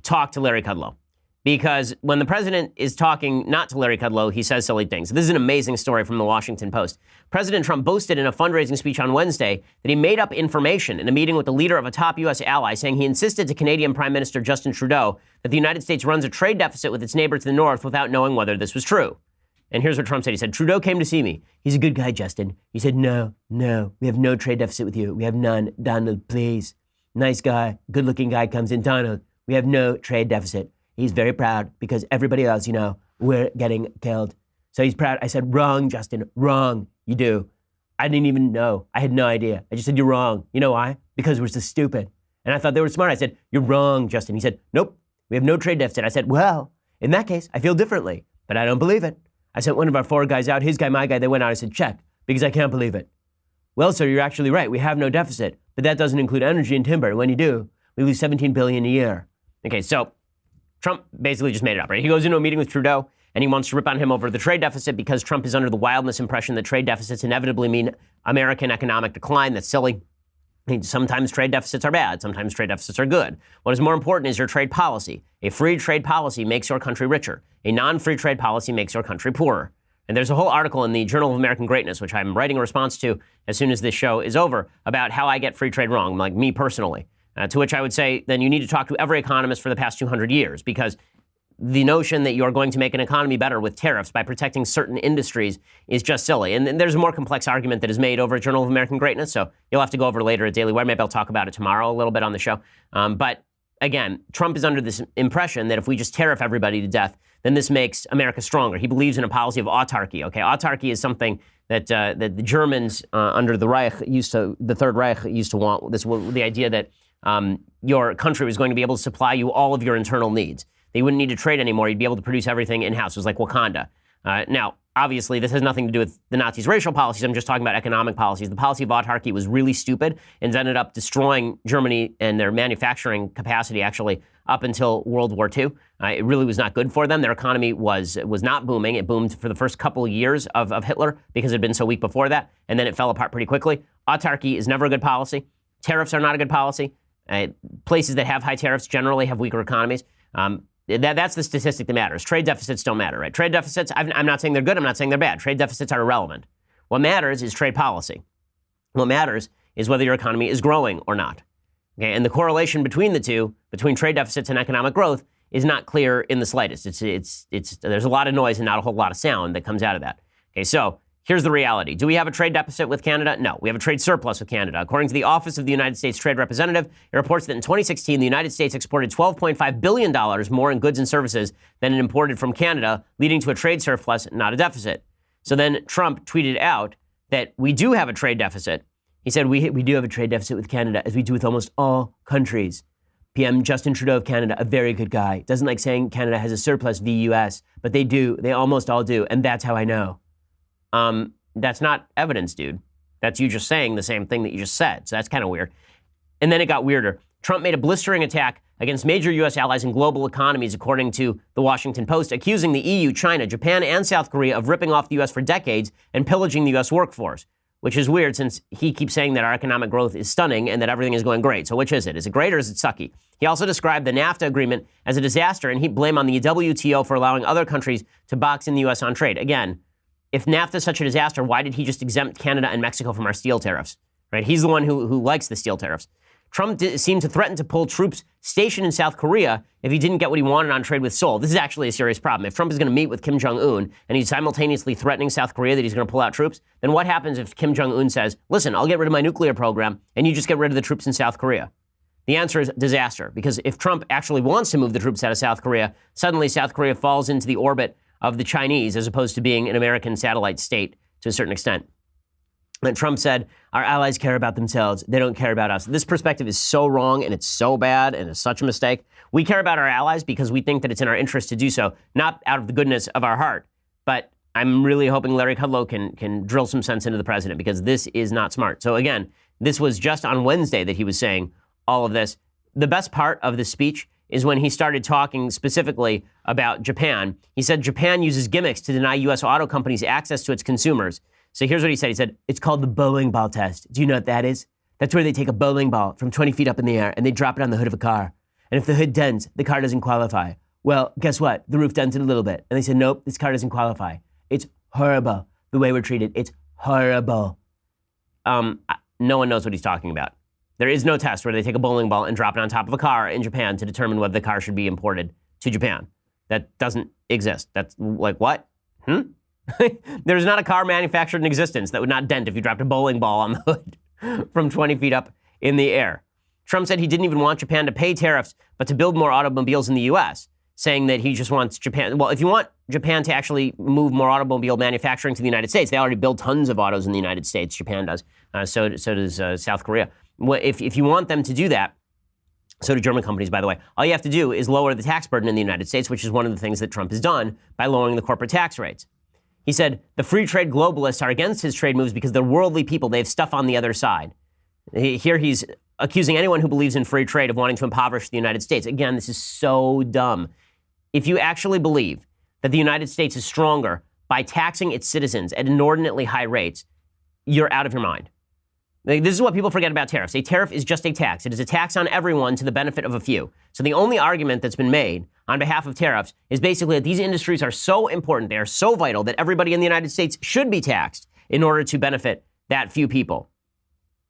talk to Larry Kudlow. Because when the president is talking not to Larry Kudlow, he says silly things. This is an amazing story from the Washington Post. President Trump boasted in a fundraising speech on Wednesday that he made up information in a meeting with the leader of a top U.S. ally, saying he insisted to Canadian Prime Minister Justin Trudeau that the United States runs a trade deficit with its neighbor to the north without knowing whether this was true. And here's what Trump said. He said, Trudeau came to see me. He's a good guy, Justin. He said, no, we have no trade deficit with you. We have none. Donald, please. Nice guy, good-looking guy comes in. Donald, we have no trade deficit. He's very proud because everybody else, we're getting killed. So he's proud. I said, wrong, Justin, wrong. You do. I didn't even know. I had no idea. I just said, you're wrong. You know why? Because we're so stupid. And I thought they were smart. I said, you're wrong, Justin. He said, nope, we have no trade deficit. I said, well, in that case, I feel differently, but I don't believe it. I sent one of our 4 guys out, his guy, my guy, they went out. I said, check, because I can't believe it. Well, sir, you're actually right. We have no deficit, but that doesn't include energy and timber. When you do, we lose $17 billion a year. Okay, so Trump basically just made it up, right? He goes into a meeting with Trudeau, and he wants to rip on him over the trade deficit because Trump is under the wild misimpression that trade deficits inevitably mean American economic decline. That's silly. I mean, sometimes trade deficits are bad. Sometimes trade deficits are good. What is more important is your trade policy. A free trade policy makes your country richer. A non-free trade policy makes your country poorer. And there's a whole article in the Journal of American Greatness, which I'm writing a response to as soon as this show is over, about how I get free trade wrong, like me personally. To which I would say, then you need to talk to every economist for the past 200 years, because the notion that you are going to make an economy better with tariffs by protecting certain industries is just silly. And there's a more complex argument that is made over at Journal of American Greatness, so you'll have to go over later at Daily Wire. Maybe I'll talk about it tomorrow a little bit on the show. But again, Trump is under this impression that if we just tariff everybody to death, then this makes America stronger. He believes in a policy of autarky. Okay, autarky is something that the Germans under the Third Reich used to want. The idea that your country was going to be able to supply you all of your internal needs. They wouldn't need to trade anymore. You'd be able to produce everything in-house. It was like Wakanda. Now, obviously, this has nothing to do with the Nazis' racial policies. I'm just talking about economic policies. The policy of autarky was really stupid and ended up destroying Germany and their manufacturing capacity, actually, up until World War II. It really was not good for them. Their economy was not booming. It boomed for the first couple of years of Hitler because it had been so weak before that, and then it fell apart pretty quickly. Autarky is never a good policy. Tariffs are not a good policy. Places that have high tariffs generally have weaker economies. That's the statistic that matters. Trade deficits don't matter, right? Trade deficits, I'm not saying they're good, I'm not saying they're bad. Trade deficits are irrelevant. What matters is trade policy. What matters is whether your economy is growing or not. Okay, and the correlation between the two, between trade deficits and economic growth, is not clear in the slightest. There's a lot of noise and not a whole lot of sound that comes out of that. Okay, so here's the reality. Do we have a trade deficit with Canada? No. We have a trade surplus with Canada. According to the Office of the United States Trade Representative, it reports that in 2016, the United States exported $12.5 billion more in goods and services than it imported from Canada, leading to a trade surplus, not a deficit. So then Trump tweeted out that we do have a trade deficit. He said, we do have a trade deficit with Canada, as we do with almost all countries. PM Justin Trudeau of Canada, a very good guy. Doesn't like saying Canada has a surplus v. U.S., but they do. They almost all do, and that's how I know. That's not evidence, dude. That's you just saying the same thing that you just said. So that's kind of weird. And then it got weirder. Trump made a blistering attack against major U.S. allies and global economies, according to the Washington Post, accusing the EU, China, Japan, and South Korea of ripping off the U.S. for decades and pillaging the U.S. workforce, which is weird since he keeps saying that our economic growth is stunning and that everything is going great. So which is it? Is it great or is it sucky? He also described the NAFTA agreement as a disaster and heaped blame on the WTO for allowing other countries to box in the U.S. on trade. Again, if NAFTA is such a disaster, why did he just exempt Canada and Mexico from our steel tariffs? Right? He's the one who likes the steel tariffs. Trump seemed to threaten to pull troops stationed in South Korea if he didn't get what he wanted on trade with Seoul. This is actually a serious problem. If Trump is going to meet with Kim Jong-un and he's simultaneously threatening South Korea that he's going to pull out troops, then what happens if Kim Jong-un says, listen, I'll get rid of my nuclear program and you just get rid of the troops in South Korea? The answer is disaster, because if Trump actually wants to move the troops out of South Korea, suddenly South Korea falls into the orbit of the Chinese as opposed to being an American satellite state to a certain extent. And Trump said, our allies care about themselves. They don't care about us. This perspective is so wrong and it's so bad and it's such a mistake. We care about our allies because we think that it's in our interest to do so, not out of the goodness of our heart. But I'm really hoping Larry Kudlow can drill some sense into the president, because this is not smart. So again, this was just on Wednesday that he was saying all of this. The best part of this speech is when he started talking specifically about Japan. He said Japan uses gimmicks to deny U.S. auto companies access to its consumers. So here's what he said. He said, it's called the bowling ball test. Do you know what that is? That's where they take a bowling ball from 20 feet up in the air and they drop it on the hood of a car. And if the hood dents, the car doesn't qualify. Well, guess what? The roof dented a little bit. And they said, nope, this car doesn't qualify. It's horrible the way we're treated. It's horrible. No one knows what he's talking about. There is no test where they take a bowling ball and drop it on top of a car in Japan to determine whether the car should be imported to Japan. That doesn't exist. That's like, what? There's not a car manufactured in existence that would not dent if you dropped a bowling ball on the hood from 20 feet up in the air. Trump said he didn't even want Japan to pay tariffs, but to build more automobiles in the U.S., saying that he just wants Japan. Well, if you want Japan to actually move more automobile manufacturing to the United States, they already build tons of autos in the United States. Japan does. So does South Korea. If you want them to do that, so do German companies, by the way, all you have to do is lower the tax burden in the United States, which is one of the things that Trump has done by lowering the corporate tax rates. He said the free trade globalists are against his trade moves because they're worldly people. They have stuff on the other side. Here he's accusing anyone who believes in free trade of wanting to impoverish the United States. Again, this is so dumb. If you actually believe that the United States is stronger by taxing its citizens at inordinately high rates, you're out of your mind. This is what people forget about tariffs. A tariff is just a tax. It is a tax on everyone to the benefit of a few. So the only argument that's been made on behalf of tariffs is basically that these industries are so important, they are so vital, that everybody in the United States should be taxed in order to benefit that few people.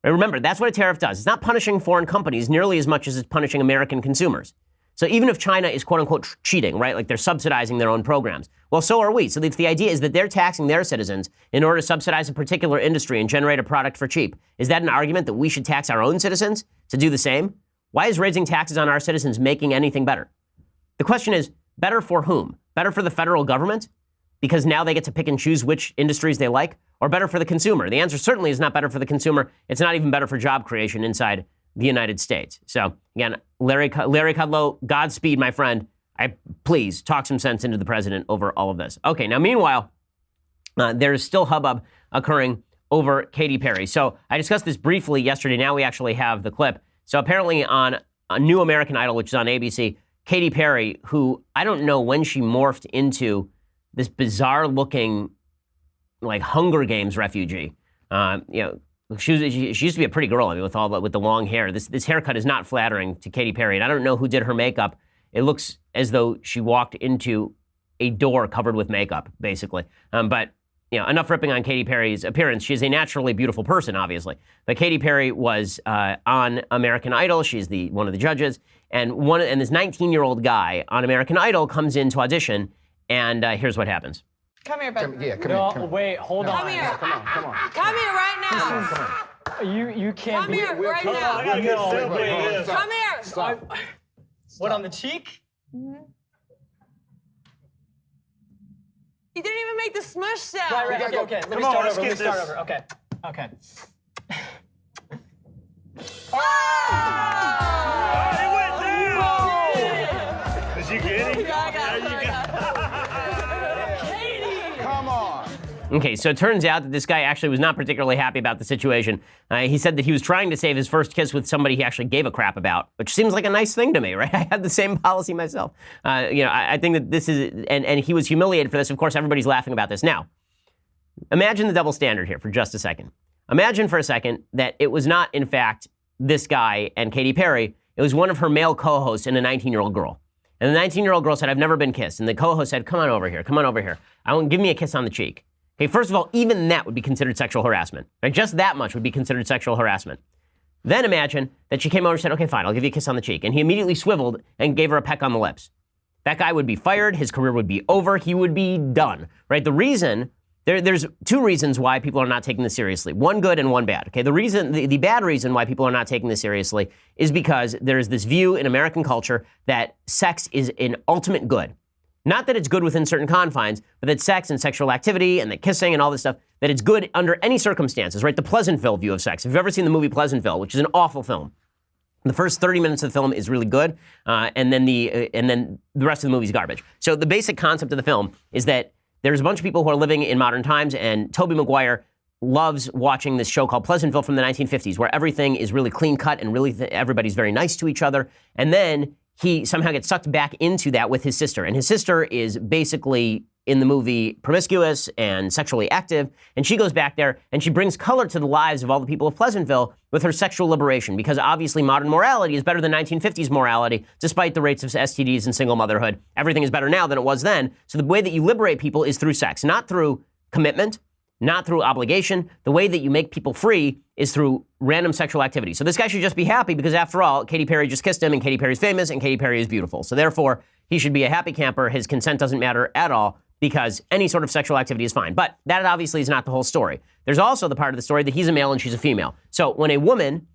And remember, that's what a tariff does. It's not punishing foreign companies nearly as much as it's punishing American consumers. So even if China is quote unquote cheating, right, like they're subsidizing their own programs, well, so are we. So if the idea is that they're taxing their citizens in order to subsidize a particular industry and generate a product for cheap, is that an argument that we should tax our own citizens to do the same? Why is raising taxes on our citizens making anything better? The question is, better for whom? Better for the federal government? Because now they get to pick and choose which industries they like? Or better for the consumer? The answer certainly is not better for the consumer. It's not even better for job creation inside the United States. So again, Larry Kudlow, Godspeed, my friend. Please talk some sense into the president over all of this. Okay, now meanwhile, there's still hubbub occurring over Katy Perry. So I discussed this briefly yesterday. Now we actually have the clip. So apparently on a New American Idol, which is on ABC, Katy Perry, who I don't know when she morphed into this bizarre-looking, like Hunger Games refugee. She used to be a pretty girl. I mean, with the long hair. This haircut is not flattering to Katy Perry, and I don't know who did her makeup. It looks as though she walked into a door covered with makeup, basically. But enough ripping on Katy Perry's appearance. She's a naturally beautiful person, obviously. But Katy Perry was on American Idol. She's one of the judges, and this 19-year-old guy on American Idol comes in to audition, and here's what happens. Come here, baby. Come here. Wait, hold on. Come here. Come on. Come here right now. You can't. Come here right now. Come here. Stop. What, on the cheek? Mm-hmm. You didn't even make the smush sound. Right. Okay. Let me start over. Okay. It went down! Did you get it? I got it. Come on. Okay, so it turns out that this guy actually was not particularly happy about the situation. He said that he was trying to save his first kiss with somebody he actually gave a crap about, which seems like a nice thing to me, right? I had the same policy myself. I think that this is, and he was humiliated for this. Of course, everybody's laughing about this. Now, imagine the double standard here for just a second. Imagine for a second that it was not, in fact, this guy and Katy Perry. It was one of her male co-hosts and a 19-year-old girl. And the 19-year-old girl said, "I've never been kissed." And the co-host said, "Come on over here. Give me a kiss on the cheek." Okay, first of all, even that would be considered sexual harassment. Right? Just that much would be considered sexual harassment. Then imagine that she came over and said, "Okay, fine, I'll give you a kiss on the cheek." And he immediately swiveled and gave her a peck on the lips. That guy would be fired. His career would be over. He would be done. Right? The reason, there's two reasons why people are not taking this seriously. One good and one bad. Okay, the bad reason why people are not taking this seriously is because there is this view in American culture that sex is an ultimate good. Not that it's good within certain confines, but that sex and sexual activity and the kissing and all this stuff, that it's good under any circumstances, right? The Pleasantville view of sex. If you've ever seen the movie Pleasantville, which is an awful film, the first 30 minutes of the film is really good, and then the rest of the movie is garbage. So the basic concept of the film is that there's a bunch of people who are living in modern times, and Tobey Maguire loves watching this show called Pleasantville from the 1950s, where everything is really clean cut and really everybody's very nice to each other. And then he somehow gets sucked back into that with his sister. And his sister is basically, in the movie, promiscuous and sexually active. And she goes back there and she brings color to the lives of all the people of Pleasantville with her sexual liberation. Because obviously modern morality is better than 1950s morality, despite the rates of STDs and single motherhood. Everything is better now than it was then. So the way that you liberate people is through sex, not through commitment, not through obligation. The way that you make people free is through random sexual activity. So this guy should just be happy because, after all, Katy Perry just kissed him, and Katy Perry's famous, and Katy Perry is beautiful. So therefore, he should be a happy camper. His consent doesn't matter at all because any sort of sexual activity is fine. But that obviously is not the whole story. There's also the part of the story that he's a male and she's a female. So when a woman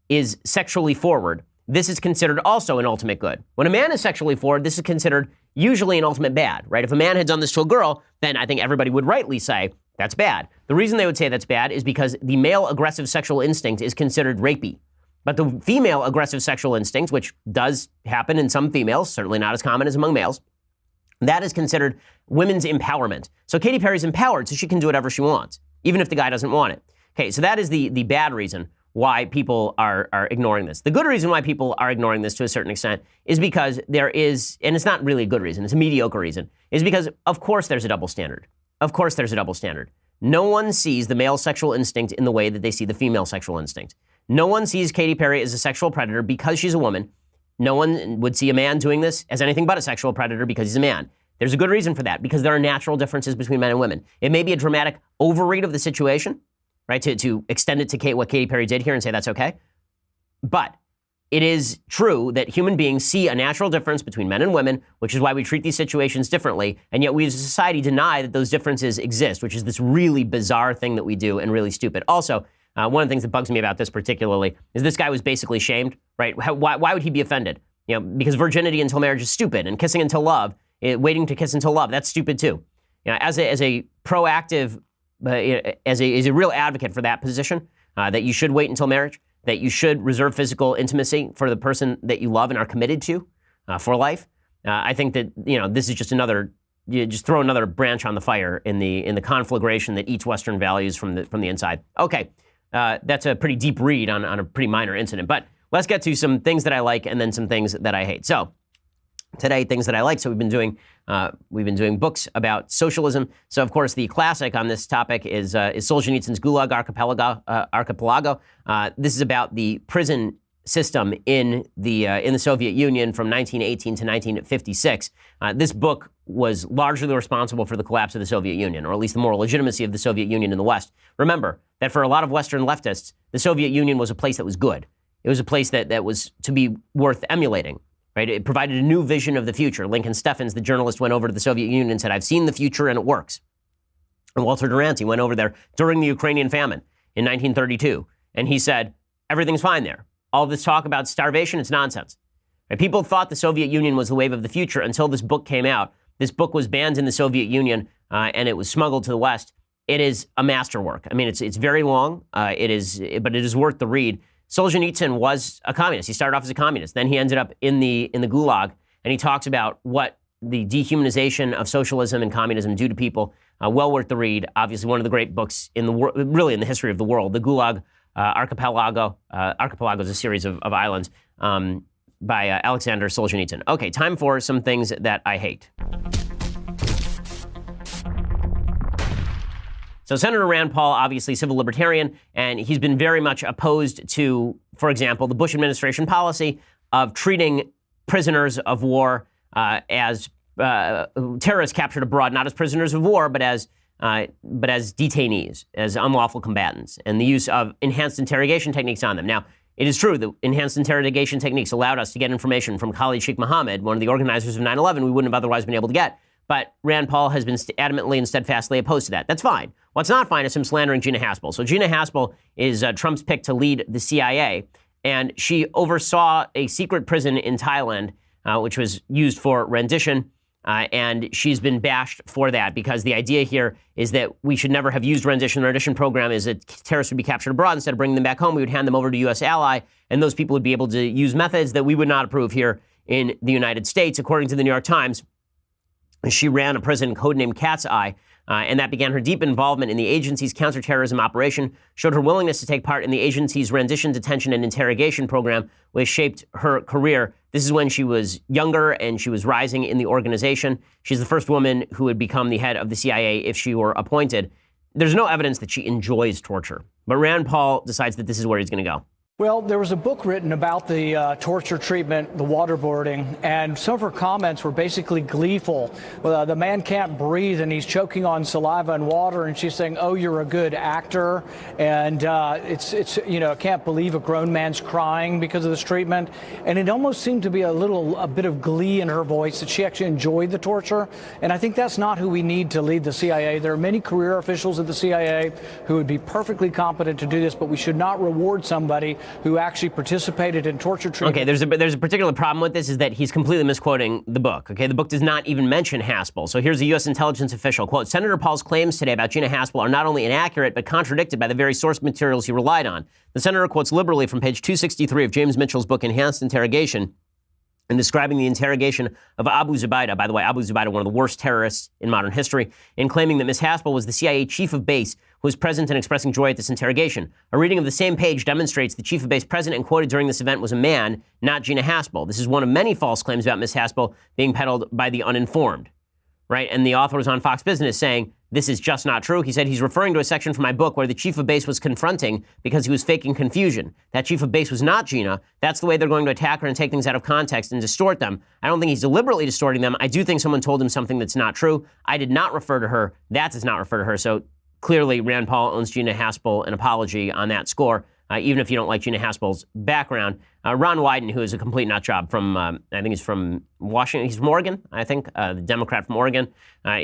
is sexually forward, this is considered also an ultimate good. When a man is sexually forward, this is considered usually an ultimate bad, right? If a man had done this to a girl, then I think everybody would rightly say, that's bad. The reason they would say that's bad is because the male aggressive sexual instinct is considered rapey. But the female aggressive sexual instinct, which does happen in some females, certainly not as common as among males, that is considered women's empowerment. So Katy Perry's empowered, so she can do whatever she wants, even if the guy doesn't want it. Okay, so that is the bad reason why people are ignoring this. The good reason why people are ignoring this to a certain extent is because there is, and it's not really a good reason, it's a mediocre reason, is because of course there's a double standard. Of course there's a double standard. No one sees the male sexual instinct in the way that they see the female sexual instinct. No one sees Katy Perry as a sexual predator because she's a woman. No one would see a man doing this as anything but a sexual predator because he's a man. There's a good reason for that, because there are natural differences between men and women. It may be a dramatic overread of the situation, right, to extend it to what Katy Perry did here and say that's okay. But it is true that human beings see a natural difference between men and women, which is why we treat these situations differently. And yet we as a society deny that those differences exist, which is this really bizarre thing that we do and really stupid. Also, one of the things that bugs me about this particularly is this guy was basically shamed, right? Why would he be offended? Because virginity until marriage is stupid, and kissing until love, waiting to kiss until love, that's stupid too. As a proactive, as a real advocate for that position, that you should wait until marriage, that you should reserve physical intimacy for the person that you love and are committed to for life. I think that this is just you just throw another branch on the fire in the conflagration that eats Western values from the inside. Okay, that's a pretty deep read on a pretty minor incident, but let's get to some things that I like and then some things that I hate. So today, things that I like. So we've been doing books about socialism. So of course, the classic on this topic is Solzhenitsyn's Gulag Archipelago. This is about the prison system in the Soviet Union from 1918 to 1956. This book was largely responsible for the collapse of the Soviet Union, or at least the moral legitimacy of the Soviet Union in the West. Remember that for a lot of Western leftists, the Soviet Union was a place that was good. It was a place that was to be worth emulating. Right? It provided a new vision of the future. Lincoln Steffens, the journalist, went over to the Soviet Union and said, "I've seen the future and it works." And Walter Duranty went over there during the Ukrainian famine in 1932, and he said, "Everything's fine there. All this talk about starvation, it's nonsense." Right? People thought the Soviet Union was the wave of the future until this book came out. This book was banned in the Soviet Union, and it was smuggled to the West. It is a masterwork. I mean, it's very long, but it is worth the read. Solzhenitsyn was a communist. He started off as a communist. Then he ended up in the Gulag, and he talks about what the dehumanization of socialism and communism do to people. Well worth the read. Obviously, one of the great books in the world, really in the history of the world. The Gulag Archipelago. Archipelago is a series of islands by Alexander Solzhenitsyn. Okay, time for some things that I hate. So Senator Rand Paul, obviously civil libertarian, and he's been very much opposed to, for example, the Bush administration policy of treating prisoners of war as terrorists captured abroad, not as prisoners of war, but as detainees, as unlawful combatants, and the use of enhanced interrogation techniques on them. Now, it is true that enhanced interrogation techniques allowed us to get information from Khalid Sheikh Mohammed, one of the organizers of 9/11, we wouldn't have otherwise been able to get. But Rand Paul has been adamantly and steadfastly opposed to that. That's fine. What's not fine is him slandering Gina Haspel. So Gina Haspel is Trump's pick to lead the CIA, and she oversaw a secret prison in Thailand, which was used for rendition, and she's been bashed for that because the idea here is that we should never have used rendition. The rendition program is that terrorists would be captured abroad. Instead of bringing them back home, we would hand them over to a U.S. ally, and those people would be able to use methods that we would not approve here in the United States, according to the New York Times. She ran a prison codenamed Cat's Eye, and that began her deep involvement in the agency's counterterrorism operation, showed her willingness to take part in the agency's rendition, detention, and interrogation program, which shaped her career. This is when she was younger and she was rising in the organization. She's the first woman who would become the head of the CIA if she were appointed. There's no evidence that she enjoys torture, but Rand Paul decides that this is where he's going to go. Well, there was a book written about the torture treatment, the waterboarding, and some of her comments were basically gleeful. The man can't breathe and he's choking on saliva and water, and she's saying, "Oh, you're a good actor," and it's I can't believe a grown man's crying because of this treatment. And it almost seemed to be a bit of glee in her voice that she actually enjoyed the torture. And I think that's not who we need to lead the CIA. There are many career officials at the CIA who would be perfectly competent to do this, but we should not reward somebody who actually participated in torture treatment. Okay, there's a particular problem with this, is that he's completely misquoting the book. Okay, the book does not even mention Haspel. So here's a U.S. intelligence official, quote, "Senator Paul's claims today about Gina Haspel are not only inaccurate, but contradicted by the very source materials he relied on." The senator quotes liberally from page 263 of James Mitchell's book, Enhanced Interrogation, in describing the interrogation of Abu Zubaydah, by the way, Abu Zubaydah, one of the worst terrorists in modern history, in claiming that Ms. Haspel was the CIA chief of base who was present and expressing joy at this interrogation. A reading of the same page demonstrates the chief of base present and quoted during this event was a man, not Gina Haspel. This is one of many false claims about Ms. Haspel being peddled by the uninformed, right? And the author was on Fox Business saying, this is just not true. He said he's referring to a section from my book where the chief of base was confronting because he was faking confusion. That chief of base was not Gina. That's the way they're going to attack her and take things out of context and distort them. I don't think he's deliberately distorting them. I do think someone told him something that's not true. I did not refer to her. That does not refer to her. So clearly, Rand Paul owes Gina Haspel an apology on that score. even if you don't like Gina Haspel's background. Ron Wyden, who is a complete nut job from, I think he's from Washington, he's from Oregon, I think, the Democrat from Oregon.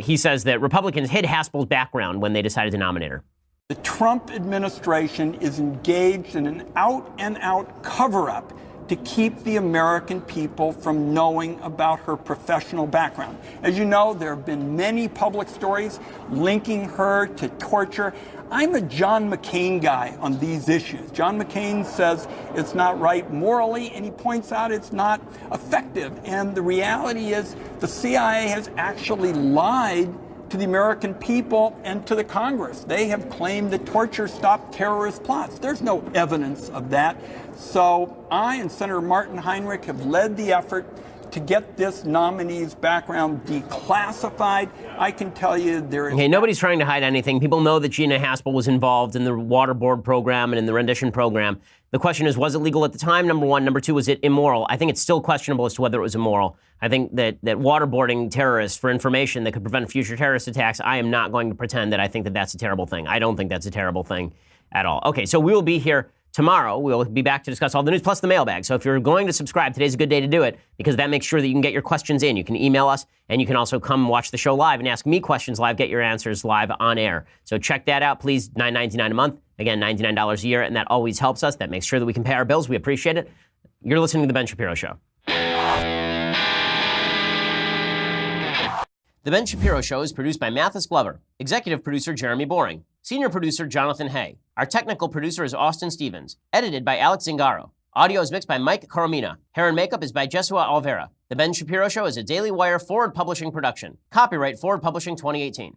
He says that Republicans hid Haspel's background when they decided to nominate her. The Trump administration is engaged in an out-and-out cover-up to keep the American people from knowing about her professional background. As you know, there have been many public stories linking her to torture. I'm a John McCain guy on these issues. John McCain says it's not right morally, and he points out it's not effective. And the reality is the CIA has actually lied to the American people and to the Congress. They have claimed that torture stopped terrorist plots. There's no evidence of that. So I and Senator Martin Heinrich have led the effort to get this nominee's background declassified. I can tell you there is... Okay, nobody's trying to hide anything. People know that Gina Haspel was involved in the water board program and in the rendition program. The question is, was it legal at the time? Number one. Number two, was it immoral? I think it's still questionable as to whether it was immoral. I think that waterboarding terrorists for information that could prevent future terrorist attacks, I am not going to pretend that I think that that's a terrible thing. I don't think that's a terrible thing at all. Okay, so we will be here tomorrow. We'll be back to discuss all the news plus the mailbag. So if you're going to subscribe, today's a good day to do it because that makes sure that you can get your questions in. You can email us and you can also come watch the show live and ask me questions live, get your answers live on air. So check that out, please. $9.99 a month. Again, $99 a year, and that always helps us. That makes sure that we can pay our bills. We appreciate it. You're listening to The Ben Shapiro Show. The Ben Shapiro Show is produced by Mathis Glover, executive producer Jeremy Boring, senior producer Jonathan Hay. Our technical producer is Austin Stevens, edited by Alex Zingaro. Audio is mixed by Mike Coromina. Hair and makeup is by Jesua Alvera. The Ben Shapiro Show is a Daily Wire Forward Publishing production. Copyright Forward Publishing 2018.